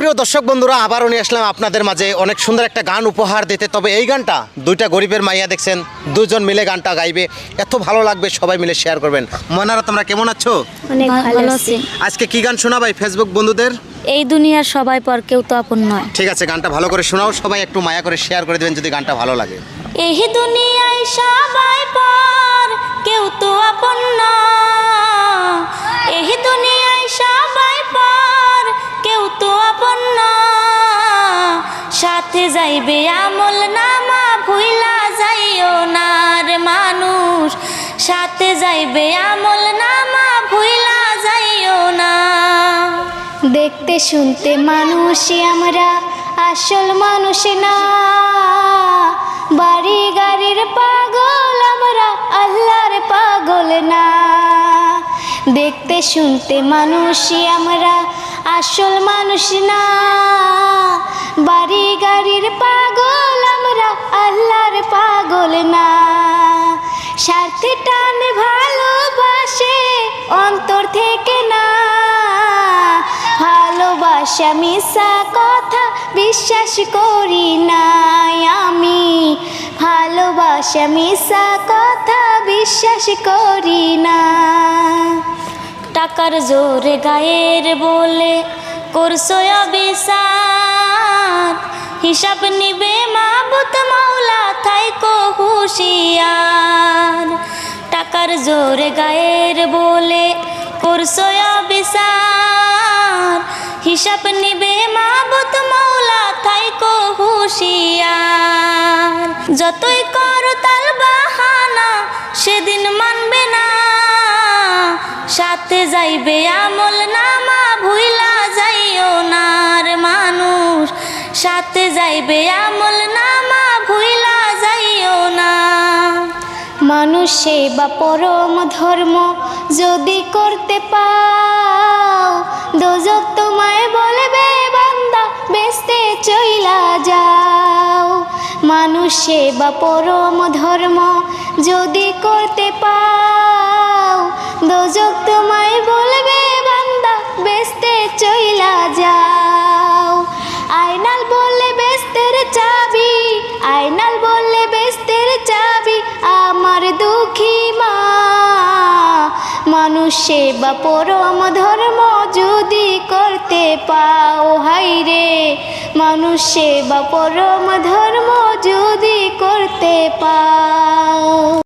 প্রিয় দর্শক বন্ধুরা, আবারও নিয়ে আসলাম আপনাদের মাঝে অনেক সুন্দর একটা গান উপহার দিতে। তবে এই গানটা দুইটা গরিবের মাইয়া দেখছেন, দুজন মিলে গানটা গাইবে, এত ভালো লাগবে, সবাই মিলে শেয়ার করবেন। ময়নারা, তোমরা কেমন আছো? অনেক ভালো আছি। আজকে কি গান শোনাবাই ফেসবুক বন্ধুদের? এই দুনিয়ার সবাই পর কেউ তো আপন নয়। ঠিক আছে, গানটা ভালো করে শোনাও, সবাই একটু মায়া করে শেয়ার করে দেবেন যদি গানটা ভালো লাগে। এই দুনিয়ায় সবাই পর কেউ তো আপন নয়। এই দুনিয়ায় সবাই পর কেউ তো আপন নয়। সাথে যাইবে আমল নামা, ভুইলা যাইও না রে মানুষ। সাথে যাইবে আমল নামা, ভুইলা যাইও না। দেখতে শুনতে মানুষই আমরা, আসল মানুষ না। বাড়ি গাড়ির পাগল আমরা, আল্লাহর পাগল না। দেখতে শুনতে মানুষই আমরা, আসল মানুষ না। বাড়ি গাড়ির পাগল আমরা, আল্লাহর পাগল না। স্বার্থে টানে ভালোবাসে অন্তর থেকে না। ভালোবাসা মিশা কথা বিশ্বাস করি না আমি। ভালোবাসা মিশা কথা বিশ্বাস করি না। টাকার জোরে গায়ের বলে করছো অবিচার। হিসাব নিবে মাবুত মাওলা, থাইকো হুঁশিয়ার। টাকার জোরে গায়ের বলে করছো অবিচার। হিসাব নিবে মাবুত মাওলা, থাইকো হুঁশিয়ার। যতই করো তাল বাহানা, সেদিন মানবে না। সাথে যাইবে আমল নামা, ভুইলা যাইও না রে মানুষ। সাথে যাইবে আমল নামা, ভুইলা যাইও না। মানুষ সেবা পরম ধর্ম যদি করতে পাও, দোজখ তোমায় বলবে বান্দা, বেস্তে চইলা যাও। মানুষ সেবা পরম ধর্ম যদি করতে পাও, দোজখ তোমায় বলবে বান্দা, বেস্তে চইলা যাও। আয়নাল বললে বেস্তের চাবি, আয়নাল বললে বেস্তের চাবি আমার দুঃখী মা। মানুষ সেবা পরম ধর্ম যদি করতে পাও, হাইরে মানুষ সেবা পরম ধর্ম যদি করতে পাও।